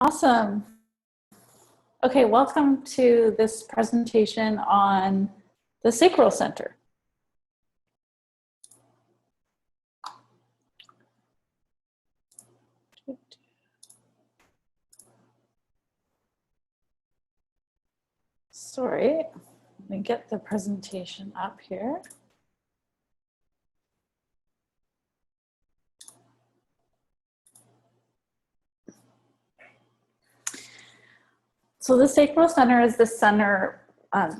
Awesome. Okay, welcome to this presentation on the sacral center. Sorry, let me get the presentation up here. So the sacral center is the center,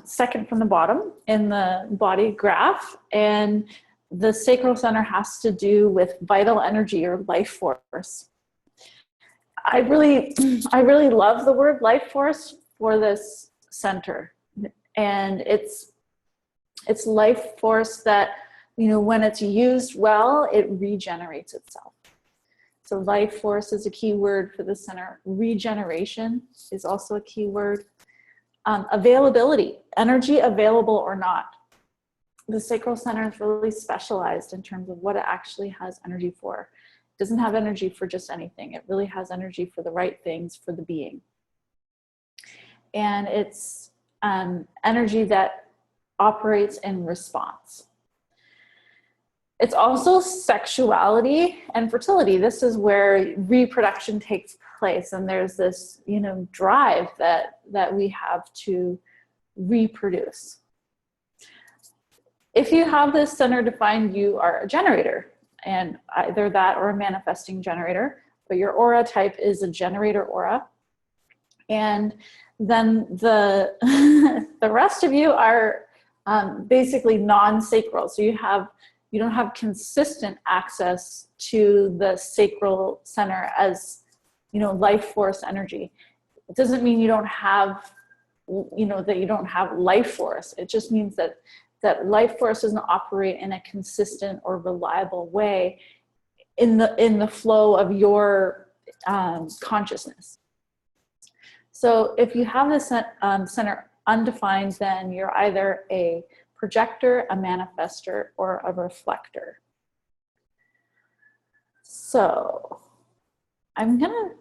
second from the bottom in the body graph, and the sacral center has to do with vital energy or life force. I really love the word life force for this center, and it's life force that, you know, when it's used well, it regenerates itself. So life force is a key word for the center. Regeneration is also a key word. Availability, energy available or not. The sacral center is really specialized in terms of what it actually has energy for. It doesn't have energy for just anything. It really has energy for the right things for the being. And it's energy that operates in response. It's also sexuality and fertility. This is where reproduction takes place, and there's this, you know, drive that we have to reproduce. If you have this center defined, you are a generator, and either that or a manifesting generator, but your aura type is a generator aura. And then the the rest of you are basically non-sacral. So you don't have consistent access to the sacral center as, you know, life force energy. It doesn't mean you don't have, you know, that you don't have life force. It just means that life force doesn't operate in a consistent or reliable way in the flow of your consciousness. So if you have this center undefined, then you're either a projector, a manifestor, or a reflector. So I'm gonna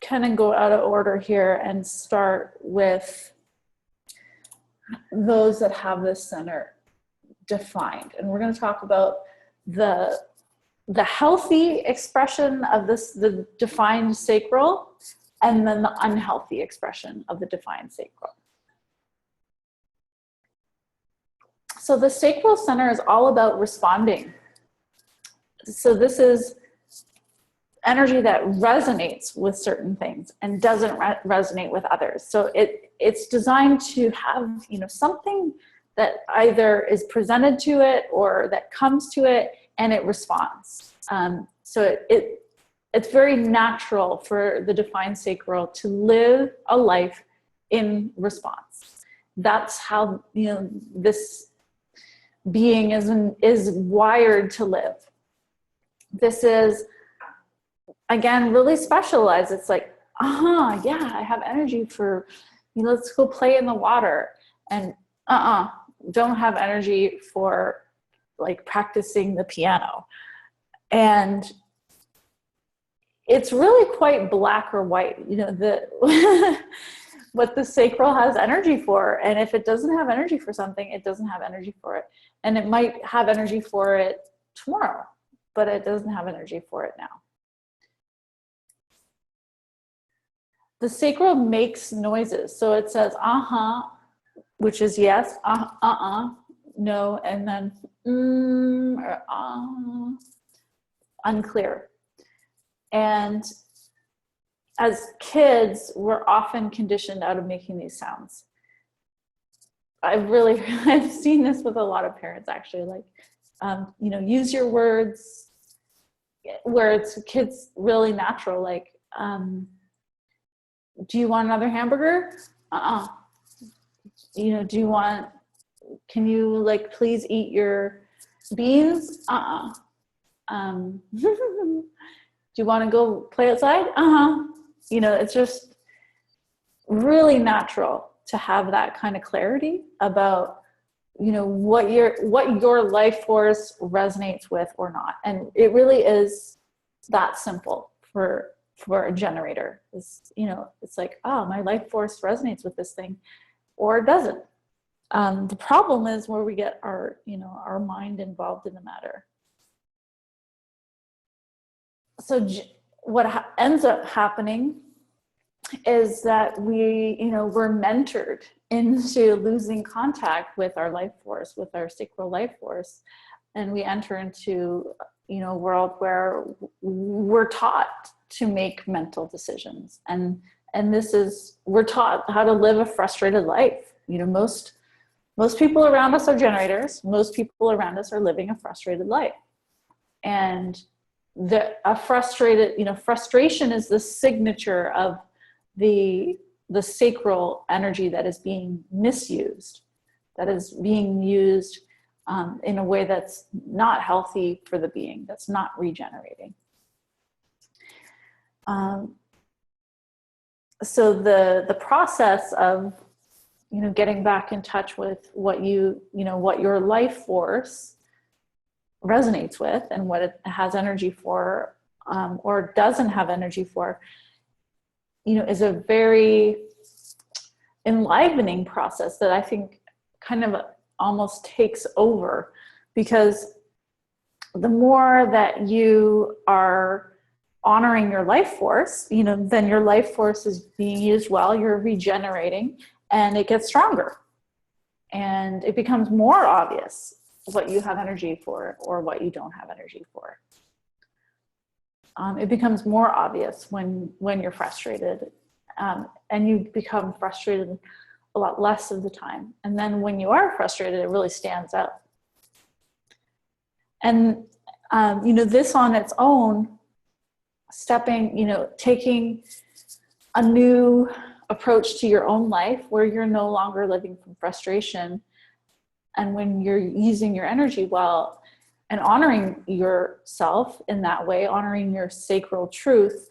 kind of go out of order here and start with those that have this center defined. And we're gonna talk about the healthy expression of this, the defined sacral, and then the unhealthy expression of the defined sacral. So the sacral center is all about responding. So this is energy that resonates with certain things and doesn't resonate with others. So it's designed to have, you know, something that either is presented to it or that comes to it and it responds. So it's very natural for the defined sacral to live a life in response. That's how, you know, this being is wired to live. This is, again, really specialized. It's like, yeah, I have energy for, you know, let's go play in the water, and don't have energy for like practicing the piano. And it's really quite black or white, you know, what the sacral has energy for. And if it doesn't have energy for something, it doesn't have energy for it. And it might have energy for it tomorrow, but it doesn't have energy for it now. The sacral makes noises. So it says, which is yes, no, and then or unclear. And as kids, we're often conditioned out of making these sounds. I've seen this with a lot of parents, actually, like, you know, use your words, where it's kids really natural, like, do you want another hamburger? You know, can you like please eat your beans? Do you want to go play outside? You know, it's just really natural to have that kind of clarity about, you know, what your life force resonates with or not. And it really is that simple for for a generator. Is, you know, it's like, oh, my life force resonates with this thing, or it doesn't. The problem is where we get our, you know, our mind involved in the matter. So what ends up happening is that we, you know, we're mentored into losing contact with our life force, with our sacral life force, and we enter into, you know, a world where we're taught to make mental decisions, and this is, we're taught how to live a frustrated life. You know, most people around us are generators. Most people around us are living a frustrated life, and a frustrated, you know, frustration is the signature of the sacral energy that is being misused, that is being used in a way that's not healthy for the being, that's not regenerating. So the process of, you know, getting back in touch with what you know, what your life force resonates with and what it has energy for, or doesn't have energy for, you know, is a very enlivening process that I think kind of almost takes over, because the more that you are honoring your life force, you know, then your life force is being used well, you're regenerating, and it gets stronger. And it becomes more obvious what you have energy for or what you don't have energy for. It becomes more obvious when you're frustrated, and you become frustrated a lot less of the time. And then when you are frustrated, it really stands out. And, you know, this on its own, stepping, you know, taking a new approach to your own life where you're no longer living from frustration, and when you're using your energy well and honoring yourself in that way, honoring your sacral truth,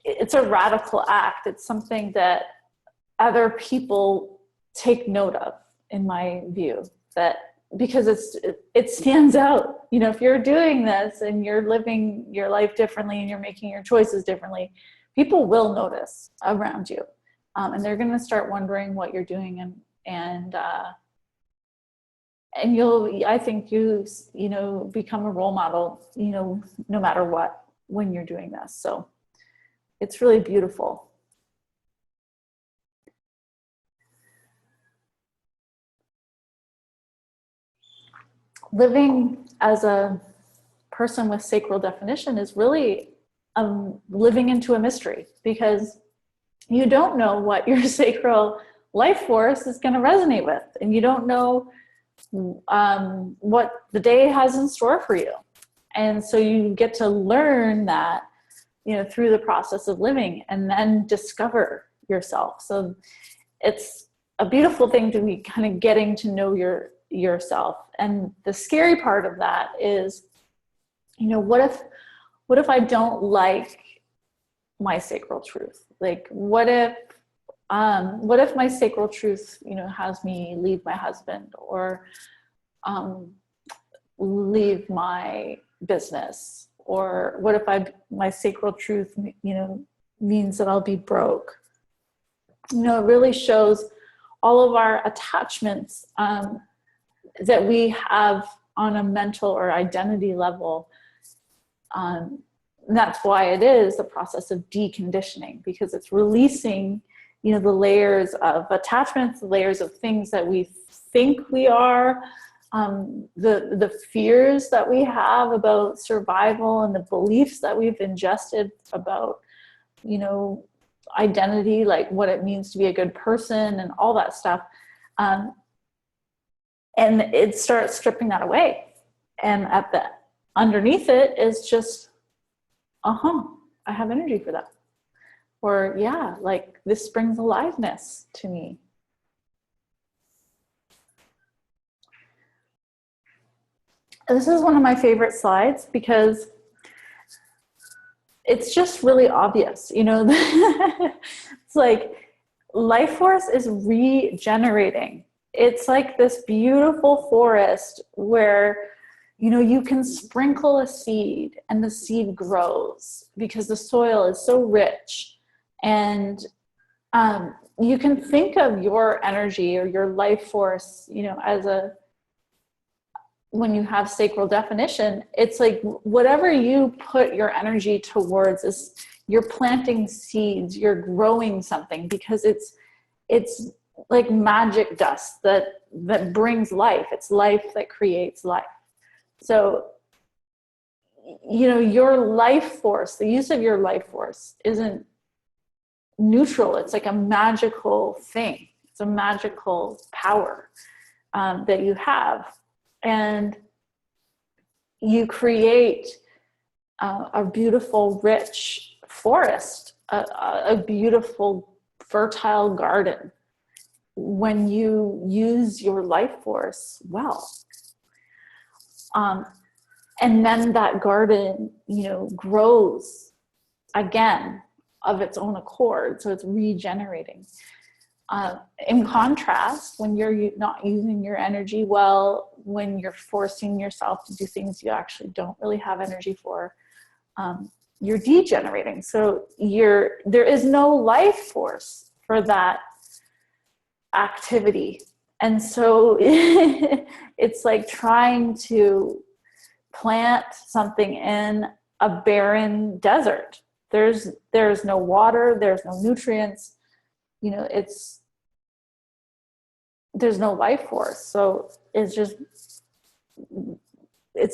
it's a radical act. It's something that other people take note of, in my view, that because it stands out. You know, if you're doing this and you're living your life differently and you're making your choices differently, people will notice around you, and they're going to start wondering what you're doing, and you'll, I think you know, become a role model, you know, no matter what, when you're doing this. So it's really beautiful. Living as a person with sacral definition is really living into a mystery, because you don't know what your sacral life force is going to resonate with, and you don't know what the day has in store for you. And so you get to learn that, you know, through the process of living, and then discover yourself. So it's a beautiful thing to be kind of getting to know yourself. And the scary part of that is, you know, what if I don't like my sacral truth? Like, what if my sacral truth, you know, has me leave my husband, or leave my business, or what if my sacral truth, you know, means that I'll be broke? You know, it really shows all of our attachments that we have on a mental or identity level. That's why it is the process of deconditioning, because it's releasing, you know, the layers of attachments, the layers of things that we think we are, the fears that we have about survival, and the beliefs that we've ingested about, you know, identity, like what it means to be a good person and all that stuff. And it starts stripping that away. And underneath it is just, I have energy for that. Or, yeah, like this brings aliveness to me. This is one of my favorite slides, because it's just really obvious, you know. It's like life force is regenerating. It's like this beautiful forest where, you know, you can sprinkle a seed and the seed grows because the soil is so rich. And you can think of your energy or your life force, you know, as a, when you have sacral definition, it's like whatever you put your energy towards is, you're planting seeds, you're growing something, because it's like magic dust that brings life. It's life that creates life. So, you know, your life force, the use of your life force isn't neutral. It's like a magical thing. It's a magical power that you have. And you create a beautiful, rich forest, a beautiful, fertile garden when you use your life force well. And then that garden, you know, grows again of its own accord. So it's regenerating. In contrast, when you're not using your energy well, when you're forcing yourself to do things you actually don't really have energy for, you're degenerating. So there is no life force for that activity. And so it's like trying to plant something in a barren desert. There's no water, there's no nutrients, you know, there's no life force. So it's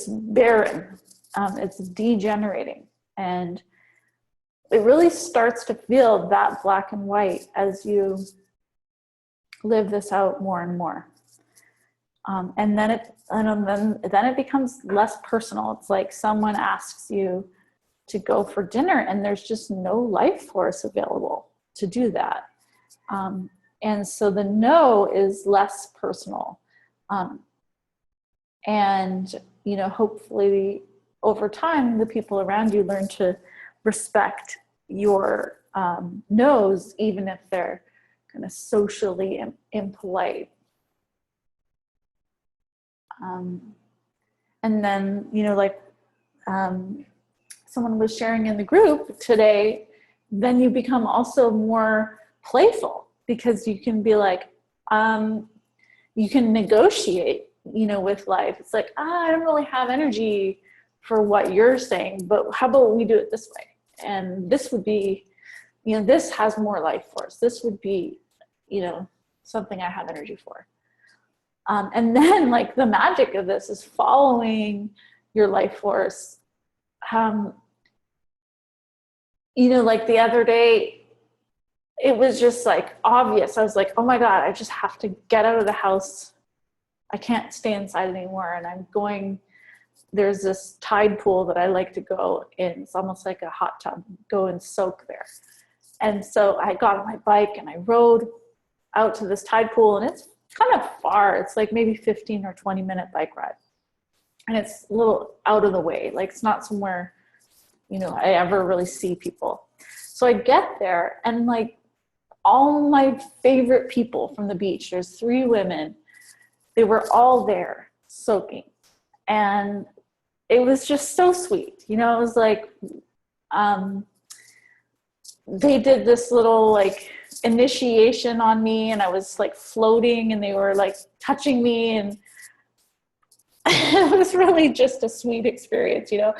barren, it's degenerating. And it really starts to feel that black and white as you live this out more and more. And then it becomes less personal. It's like someone asks you to go for dinner and there's just no life force available to do that. And so the no is less personal. And, you know, hopefully over time, the people around you learn to respect your no's, even if they're kind of socially impolite. And then, you know, like someone was sharing in the group today, then you become also more playful, because you can be like, you can negotiate, you know, with life. It's like, I don't really have energy for what you're saying, but how about we do it this way? And this would be, you know, this has more life force. This would be, you know, something I have energy for. And then like the magic of this is following your life force. You know, like the other day, it was just like obvious. I was like, oh my God, I just have to get out of the house. I can't stay inside anymore. And I'm going, there's this tide pool that I like to go in. It's almost like a hot tub, go and soak there. And so I got on my bike and I rode out to this tide pool, and it's kind of far. It's like maybe 15 or 20-minute bike ride. And it's a little out of the way. Like it's not somewhere, you know, I ever really see people. So I get there and like all my favorite people from the beach, there's 3 women, they were all there soaking. And it was just so sweet. You know, it was like, they did this little like initiation on me, and I was like floating and they were like touching me, and it was really just a sweet experience, you know.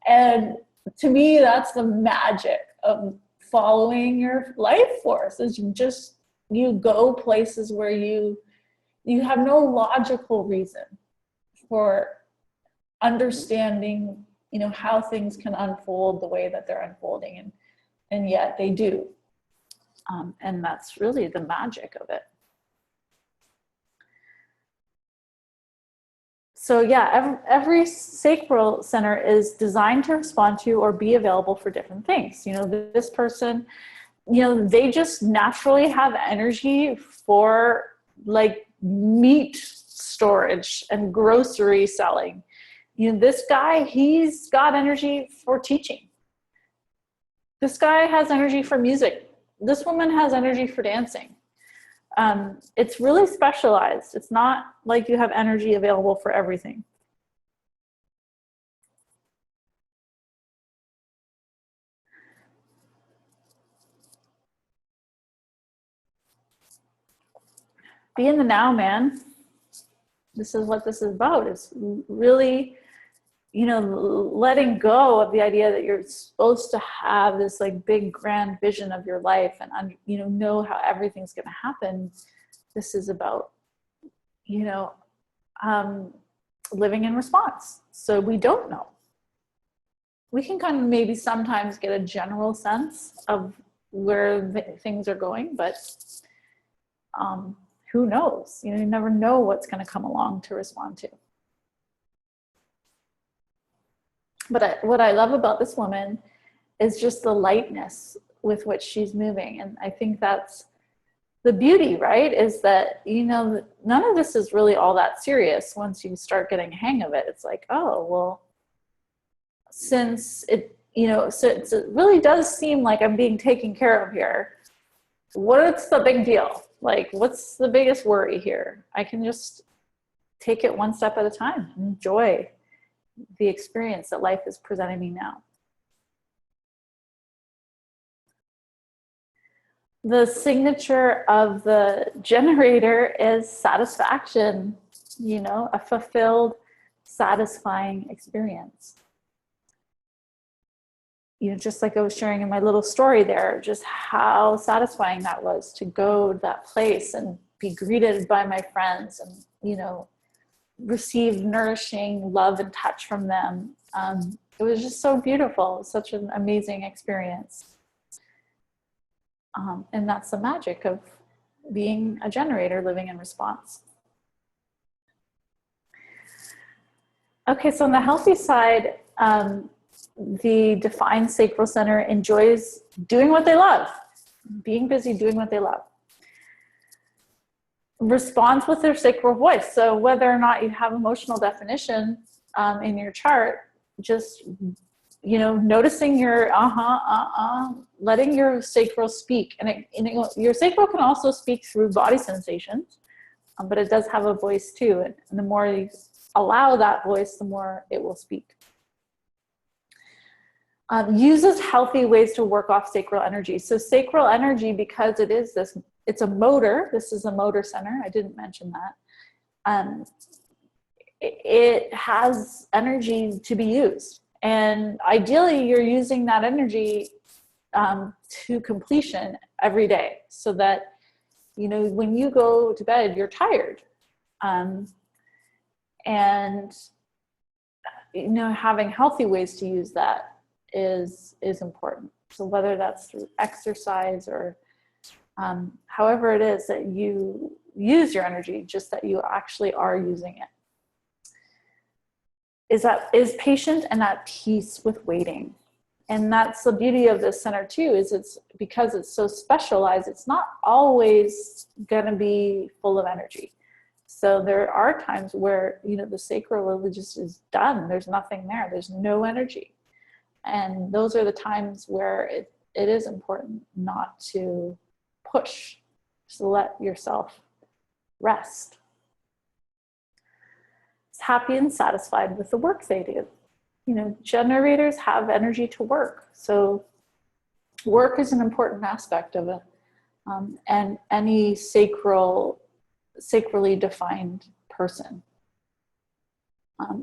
And to me, that's the magic of following your life force, is you go places where you have no logical reason for understanding, you know, how things can unfold the way that they're unfolding, and yet they do. And that's really the magic of it. So yeah, every sacral center is designed to respond to or be available for different things. You know, this person, you know, they just naturally have energy for like meat storage and grocery selling. You know, this guy, he's got energy for teaching. This guy has energy for music. This woman has energy for dancing. It's really specialized. It's not like you have energy available for everything. be in the now, man. This is what this is about. It's really, you know, letting go of the idea that you're supposed to have this like big grand vision of your life and, you know how everything's going to happen. This is about, you know, living in response. So we don't know. We can kind of maybe sometimes get a general sense of where things are going, but who knows? You know, you never know what's going to come along to respond to. But what I love about this woman is just the lightness with which she's moving. And I think that's the beauty, right? Is that, you know, none of this is really all that serious once you start getting a hang of it. It's like, oh, well, since it, you know, since it really does seem like I'm being taken care of here, what's the big deal? Like, what's the biggest worry here? I can just take it one step at a time, enjoy the experience that life is presenting me now. The signature of the generator is satisfaction, you know, a fulfilled, satisfying experience. You know, just like I was sharing in my little story there, just how satisfying that was to go to that place and be greeted by my friends and, you know, receive nourishing love and touch from them. It was just so beautiful, such an amazing experience. And that's the magic of being a generator living in response. Okay, so on the healthy side, the defined sacral center enjoys doing what they love, being busy doing what they love. Responds with their sacral voice. So whether or not you have emotional definition in your chart, just, you know, noticing your letting your sacral speak. And your sacral can also speak through body sensations, but it does have a voice too. And the more you allow that voice, the more it will speak. Uses healthy ways to work off sacral energy. So sacral energy, because it is this, it's a motor. This is a motor center. I didn't mention that. It has energy to be used. And ideally, you're using that energy to completion every day so that, you know, when you go to bed, you're tired. And, you know, having healthy ways to use that is important. So whether that's through exercise or however it is that you use your energy, just that you actually are using it. Is patient and at peace with waiting. And that's the beauty of this center too, is it's because it's so specialized, it's not always gonna be full of energy. So there are times where, you know, the sacral really just is done. There's nothing there. There's no energy. And those are the times where it is important not to push, just let yourself rest. It's happy and satisfied with the work they do. You know, generators have energy to work. So work is an important aspect of it. And any sacrally defined person.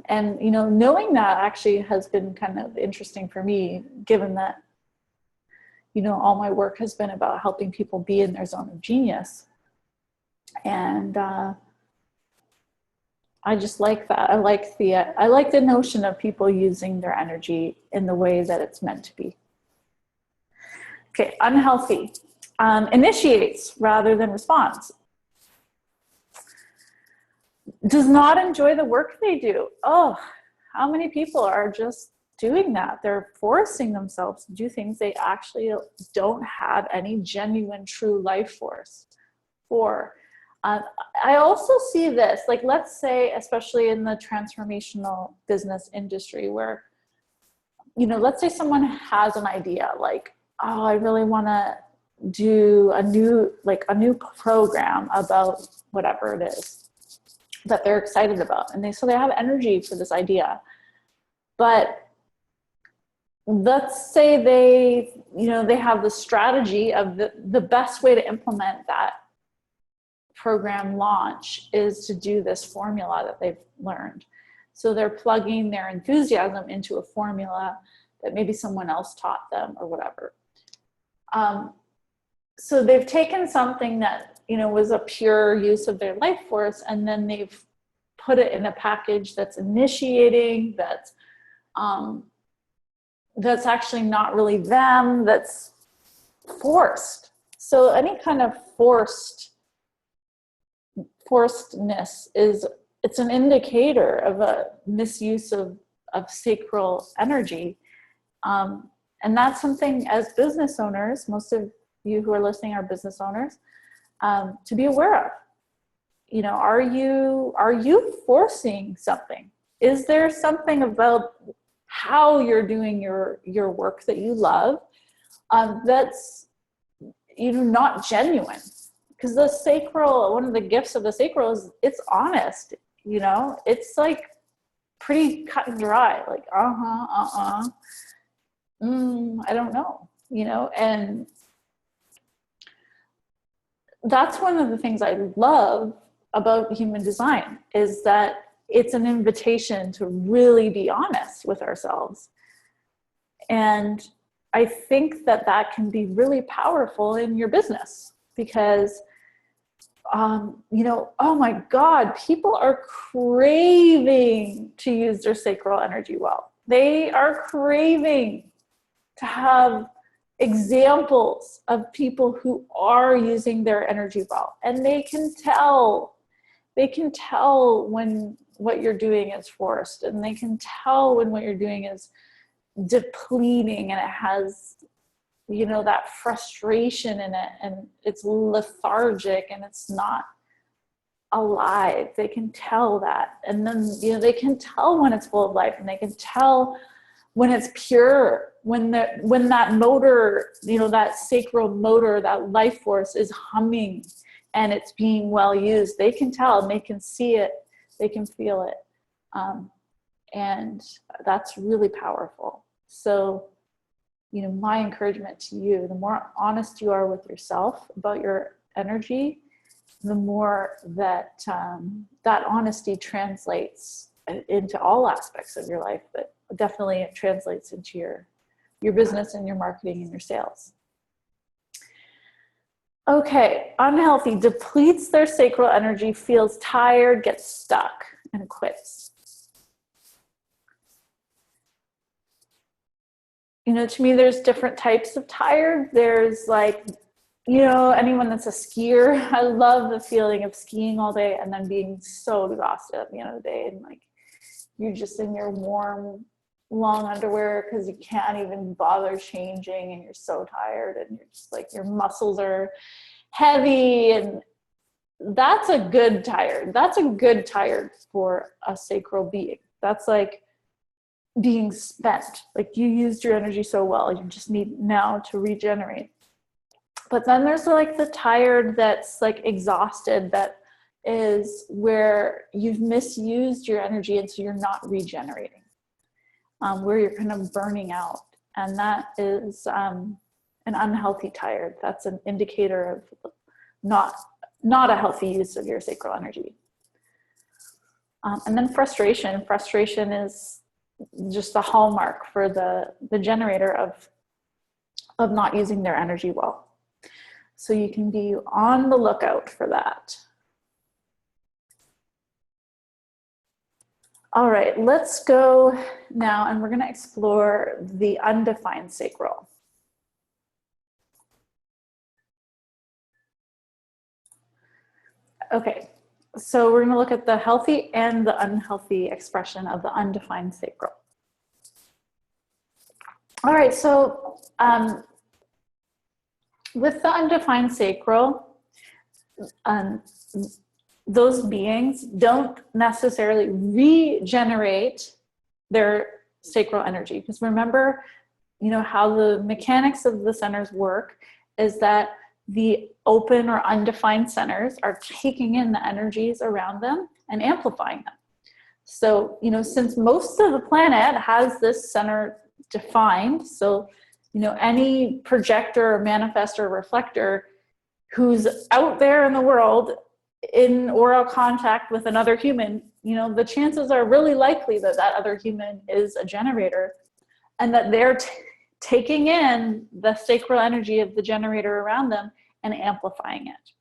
And, you know, knowing that actually has been kind of interesting for me, given that, you know, all my work has been about helping people be in their zone of genius. And I just like that. I like the notion of people using their energy in the way that it's meant to be. Okay, unhealthy. Initiates rather than responds. Does not enjoy the work they do. Oh, how many people are just doing that? They're forcing themselves to do things they actually don't have any genuine true life force for. I also see this, like, let's say, especially in the transformational business industry where, you know, let's say someone has an idea like, oh, I really want to do a new program about whatever it is that they're excited about. And so they have energy for this idea. But let's say they, you know, they have the strategy of the best way to implement that program launch is to do this formula that they've learned. So they're plugging their enthusiasm into a formula that maybe someone else taught them or whatever. So they've taken something that, you know, was a pure use of their life force, and then they've put it in a package that's initiating, that's actually not really them, that's forced. So any kind of forcedness it's an indicator of a misuse of sacral energy. And that's something as business owners, most of you who are listening are business owners, to be aware of. You know, are you forcing something? Is there something about how you're doing your work that you love that's, you know, not genuine? Because the sacral, one of the gifts of the sacral is it's honest. You know, it's like pretty cut and dry. Like I don't know. You know, and that's one of the things I love about human design, is that it's an invitation to really be honest with ourselves. And I think that that can be really powerful in your business, because, you know, oh my God, people are craving to use their sacral energy well. They are craving to have examples of people who are using their energy well. And they can tell when what you're doing is forced, and they can tell when what you're doing is depleting and it has, you know, that frustration in it, and it's lethargic and it's not alive. They can tell that. And then, you know, they can tell when it's full of life, and they can tell when it's pure, when that motor, you know, that sacral motor, that life force is humming and it's being well used. They can tell, and they can see it, they can feel it. And that's really powerful. So, you know, my encouragement to you, the more honest you are with yourself about your energy, the more that that honesty translates into all aspects of your life, but definitely it translates into your business and your marketing and your sales. Okay, unhealthy, depletes their sacral energy, feels tired, gets stuck, and quits. You know, to me, there's different types of tired. There's like, you know, anyone that's a skier, I love the feeling of skiing all day and then being so exhausted at the end of the day, and like you're just in your warm, long underwear because you can't even bother changing, and you're so tired, and you're just like, your muscles are heavy, and that's a good tired. That's a good tired for a sacral being. That's like being spent. Like you used your energy so well, you just need now to regenerate. But then there's like the tired that's like exhausted, that is where you've misused your energy, and so you're not regenerating, where you're kind of burning out. And that is an unhealthy tired. That's an indicator of not a healthy use of your sacral energy. And then frustration. Frustration is just the hallmark for the generator of not using their energy well. So you can be on the lookout for that. All right, let's go now, and we're going to explore the undefined sacral. Okay, so we're going to look at the healthy and the unhealthy expression of the undefined sacral. All right, so with the undefined sacral, those beings don't necessarily regenerate their sacral energy. Because remember, you know, how the mechanics of the centers work is that the open or undefined centers are taking in the energies around them and amplifying them. So, you know, since most of the planet has this center defined, so, you know, any projector or manifestor or reflector who's out there in the world in oral contact with another human, you know, the chances are really likely that that other human is a generator, and that they're taking in the sacral energy of the generator around them and amplifying it.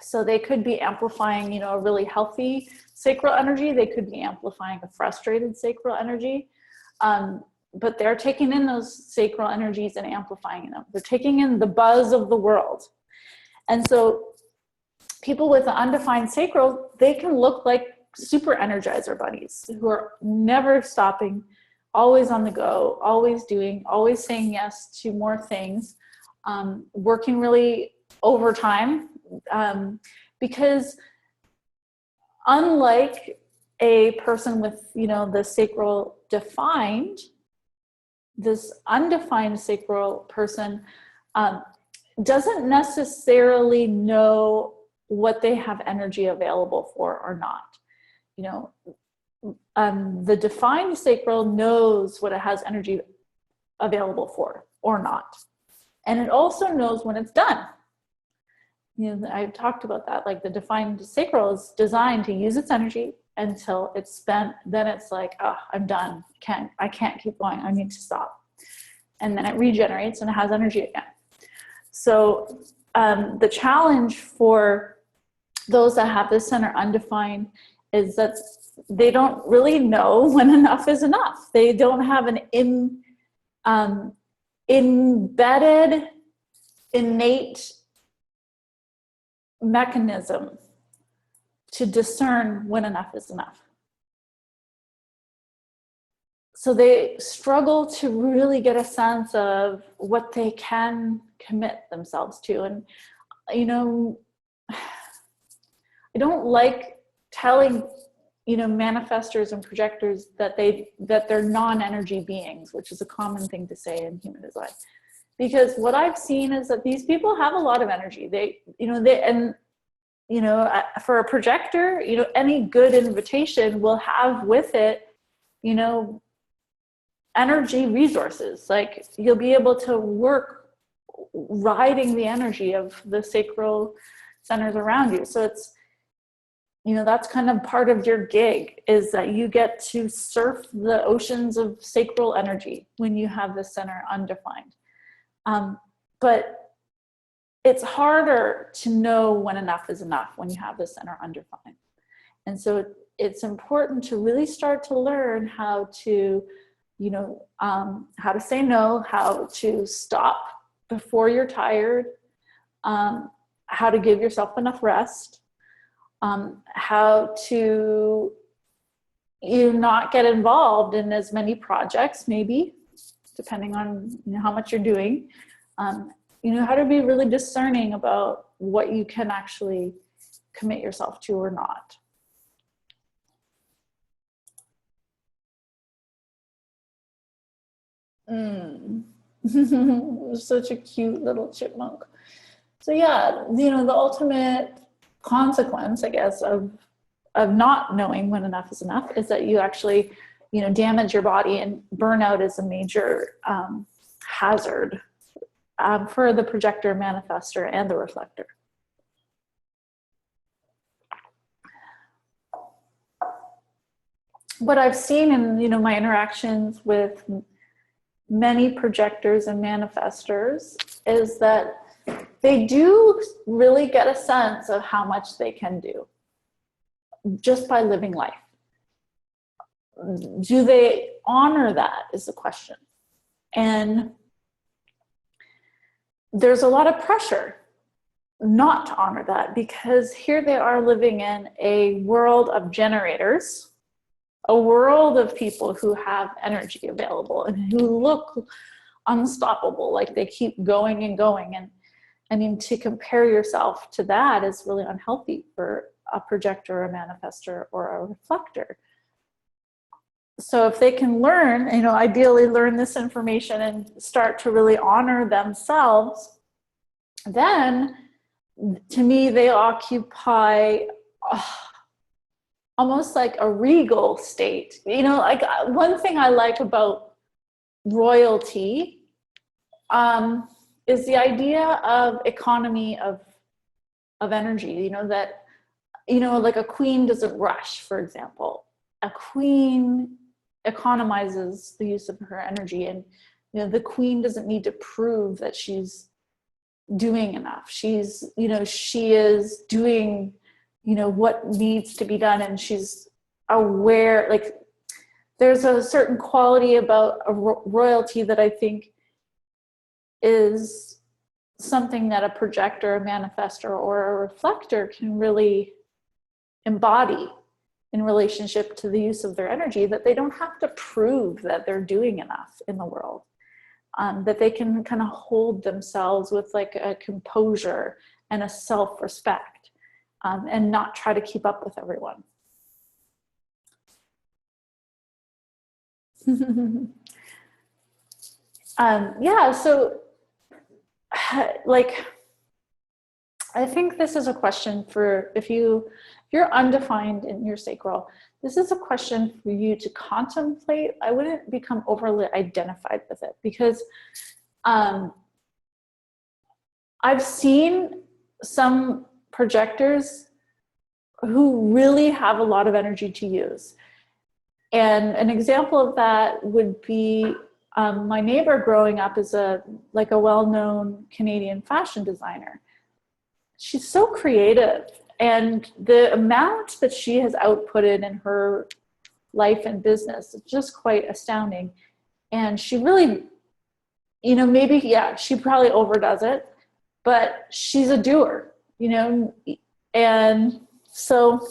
So they could be amplifying, you know, a really healthy sacral energy. They could be amplifying a frustrated sacral energy. But they're taking in those sacral energies and amplifying them. They're taking in the buzz of the world. And so people with an undefined sacral, they can look like super energizer bunnies who are never stopping, always on the go, always doing, always saying yes to more things, working really overtime, because unlike a person with, you know, the sacral defined, this undefined sacral person doesn't necessarily know what they have energy available for or not. You know, the defined sacral knows what it has energy available for or not. And it also knows when it's done. You know, I've talked about that, like the defined sacral is designed to use its energy until it's spent. Then it's like, oh, I'm done. I can't keep going. I need to stop. And then it regenerates and it has energy again. So the challenge for those that have this center undefined is that they don't really know when enough is enough. They don't have an embedded, innate mechanism to discern when enough is enough. So they struggle to really get a sense of what they can commit themselves to. And, you know, I don't like telling, you know, manifestors and projectors that they're non-energy beings, which is a common thing to say in human design. Because what I've seen is that these people have a lot of energy. For a projector, you know, any good invitation will have with it, you know, energy resources. Like you'll be able to work riding the energy of the sacral centers around you. So it's, you know, that's kind of part of your gig, is that you get to surf the oceans of sacral energy when you have the center undefined. But it's harder to know when enough is enough when you have the center undefined. And so it's important to really start to learn how to, you know, how to say no, how to stop before you're tired, how to give yourself enough rest, how to, you know, not get involved in as many projects, maybe, depending on, you know, how much you're doing. You know, how to be really discerning about what you can actually commit yourself to or not. Such a cute little chipmunk. So yeah, you know, the ultimate consequence, I guess, of not knowing when enough is enough is that you actually, you know, damage your body, and burnout is a major hazard for the projector, manifestor, and the reflector. What I've seen in, you know, my interactions with many projectors and manifestors is that they do really get a sense of how much they can do just by living life. Do they honor that is the question. And there's a lot of pressure not to honor that, because here they are living in a world of generators, a world of people who have energy available and who look unstoppable, like they keep going and going. And I mean, to compare yourself to that is really unhealthy for a projector, a manifestor, or a reflector. So if they can learn, you know, ideally learn this information and start to really honor themselves, then to me, they occupy almost like a regal state. You know, like one thing I like about royalty is the idea of economy of energy, you know, that you know, like a queen doesn't rush, for example. A queen economizes the use of her energy, and you know, the queen doesn't need to prove that she's doing enough. She's, you know, she is doing, you know, what needs to be done, and she's aware. Like, there's a certain quality about a royalty that I think is something that a projector, a manifestor, or a reflector can really embody in relationship to the use of their energy, that they don't have to prove that they're doing enough in the world. That they can kind of hold themselves with like a composure and a self-respect, and not try to keep up with everyone. Yeah, so like, I think this is a question for, if you're undefined in your sacral, this is a question for you to contemplate. I wouldn't become overly identified with it, because I've seen some projectors who really have a lot of energy to use. And an example of that would be my neighbor growing up is a well-known Canadian fashion designer. She's so creative, and the amount that she has outputted in her life and business is just quite astounding. And she really, you know, maybe, yeah, she probably overdoes it, but she's a doer, you know. And so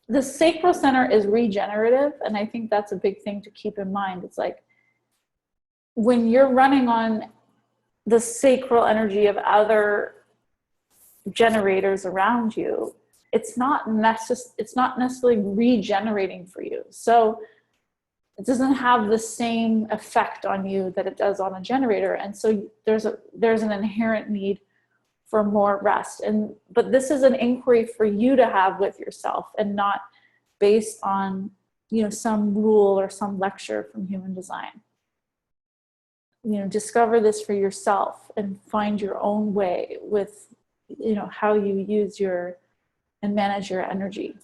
the sacral center is regenerative, and I think that's a big thing to keep in mind. It's like, when you're running on the sacral energy of other generators around you, it's not necessarily regenerating for you. So it doesn't have the same effect on you that it does on a generator. And so there's an inherent need for more rest. But this is an inquiry for you to have with yourself, and not based on, you know, some rule or some lecture from human design. You know, discover this for yourself and find your own way with, you know, how you use and manage your energy.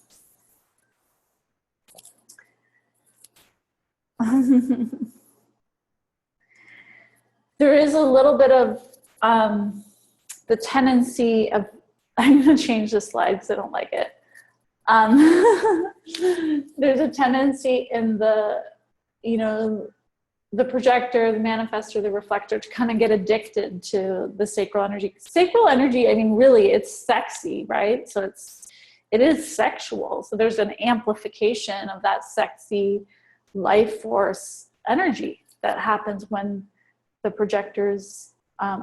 There is a little bit of the tendency of, I'm going to change the slide because I don't like it. There's a tendency in the, you know, the projector, the manifestor, the reflector, to kind of get addicted to the sacral energy. Sacral energy, I mean, really, it's sexy, right? So it is sexual. So there's an amplification of that sexy life force energy that happens when the projectors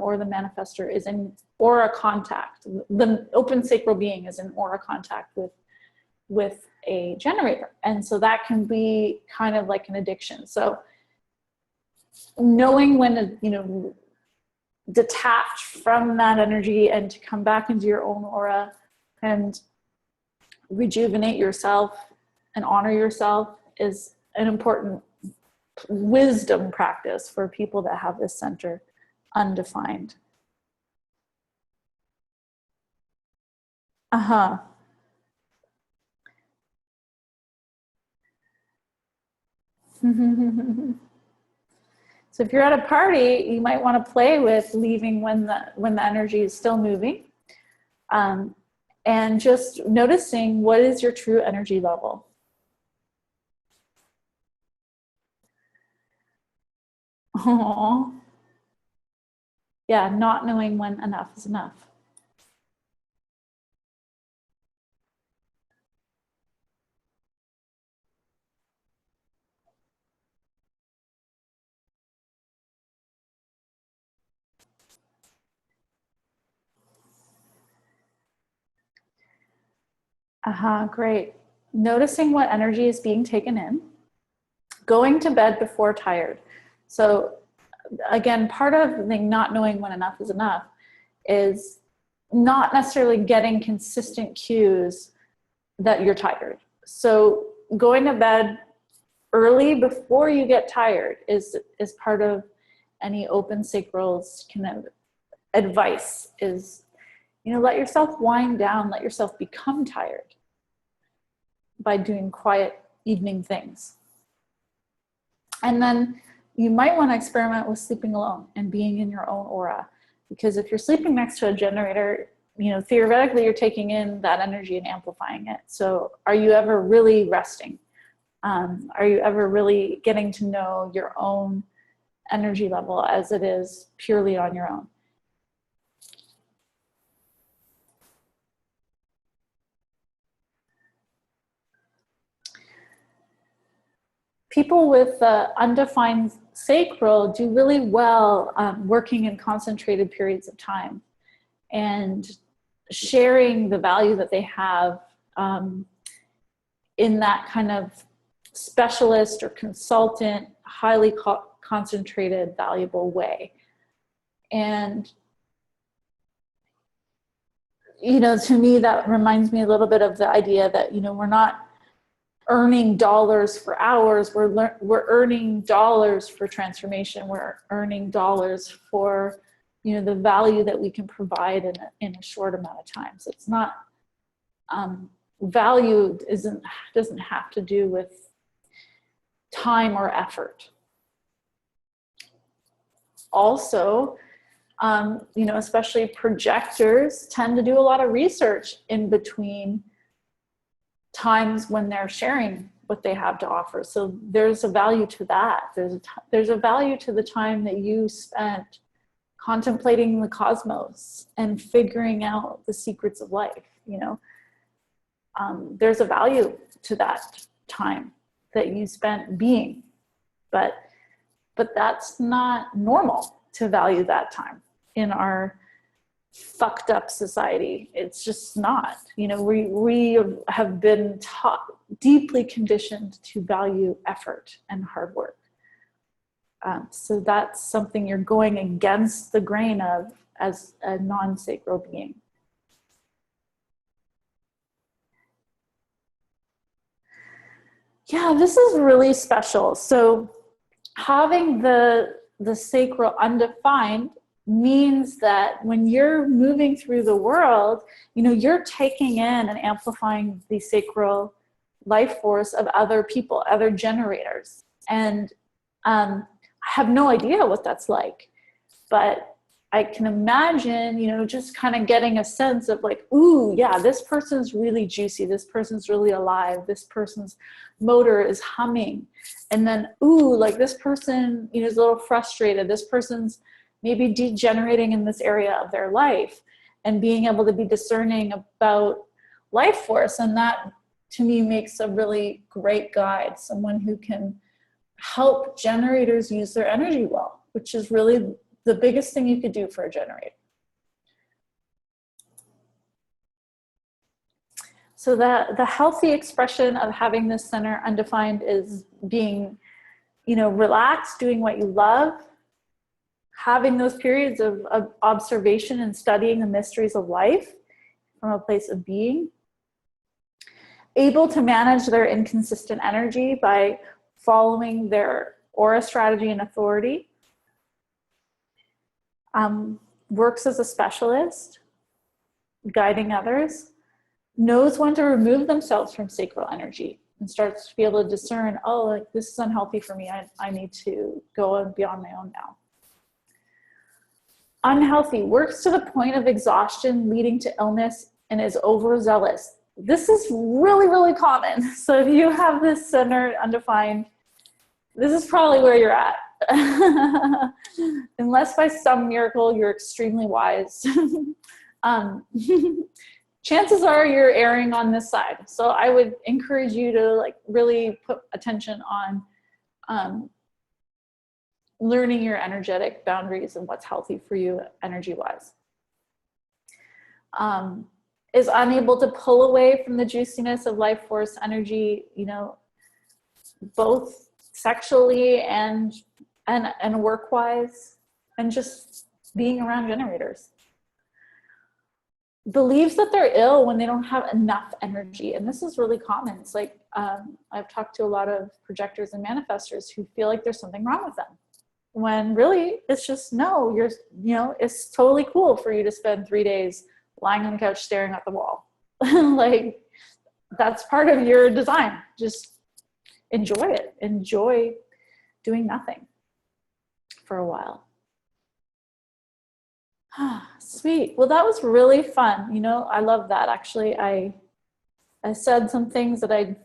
or the manifestor is in aura contact. The open sacral being is in aura contact with a generator. And so that can be kind of like an addiction. So knowing when to, you know, detach from that energy and to come back into your own aura and rejuvenate yourself and honor yourself is an important wisdom practice for people that have this center undefined. So if you're at a party, you might want to play with leaving when the energy is still moving, and just noticing what is your true energy level. Aww. Yeah, not knowing when enough is enough. Great. Noticing what energy is being taken in. Going to bed before tired. So again, part of the not knowing when enough is enough is not necessarily getting consistent cues that you're tired. So going to bed early before you get tired is part of any open sacrals kind of advice is, you know, let yourself wind down, let yourself become tired by doing quiet evening things. And then you might want to experiment with sleeping alone and being in your own aura. Because if you're sleeping next to a generator, you know, theoretically you're taking in that energy and amplifying it. So are you ever really resting? Are you ever really getting to know your own energy level as it is purely on your own? People with undefined sacral do really well working in concentrated periods of time and sharing the value that they have in that kind of specialist or consultant, highly concentrated, valuable way. And, you know, to me, that reminds me a little bit of the idea that, you know, we're not earning dollars for hours, we're earning dollars for transformation, we're earning dollars for, you know, the value that we can provide in a short amount of time. So it's not, value doesn't have to do with time or effort. Also, you know, especially projectors tend to do a lot of research in between times when they're sharing what they have to offer. So there's a value to that. There's a value to the time that you spent contemplating the cosmos and figuring out the secrets of life, you know. There's a value to that time that you spent being, but that's not normal to value that time in our fucked up society. It's just not, you know, we have been taught, deeply conditioned to value effort and hard work. So that's something you're going against the grain of as a non-sacral being. Yeah, this is really special. So having the sacral undefined means that when you're moving through the world, you know, you're taking in and amplifying the sacral life force of other people, other generators. And I have no idea what that's like, but I can imagine, you know, just kind of getting a sense of like, ooh, yeah, this person's really juicy. This person's really alive. This person's motor is humming. And then, ooh, like this person, you know, is a little frustrated. This person's maybe degenerating in this area of their life, and being able to be discerning about life force. And that to me makes a really great guide, someone who can help generators use their energy well, which is really the biggest thing you could do for a generator. So the healthy expression of having this center undefined is being, you know, relaxed, doing what you love, having those periods of observation and studying the mysteries of life from a place of being, able to manage their inconsistent energy by following their aura strategy and authority, works as a specialist, guiding others, knows when to remove themselves from sacral energy and starts to be able to discern, oh, like this is unhealthy for me. I need to go beyond my own now. Unhealthy, works to the point of exhaustion leading to illness and is overzealous. This is really, really common. So if you have this center undefined, this is probably where you're at. Unless by some miracle you're extremely wise. Chances are you're erring on this side. So I would encourage you to like really put attention on learning your energetic boundaries and what's healthy for you energy-wise. Is unable to pull away from the juiciness of life force energy, you know, both sexually and work-wise, and just being around generators. Believes that they're ill when they don't have enough energy. And this is really common. It's like, I've talked to a lot of projectors and manifestors who feel like there's something wrong with them. when really it's just, no, you're, you know, it's totally cool for you to spend 3 days lying on the couch staring at the wall. Like, that's part of your design. Just enjoy it. Enjoy doing nothing for a while. Sweet. Well, that was really fun. You know, I love that. Actually, I said some things that I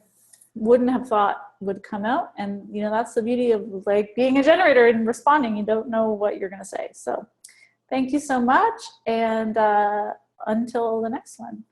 wouldn't have thought would come out. And, you know, that's the beauty of like being a generator and responding. You don't know what you're going to say. So thank you so much. And until the next one.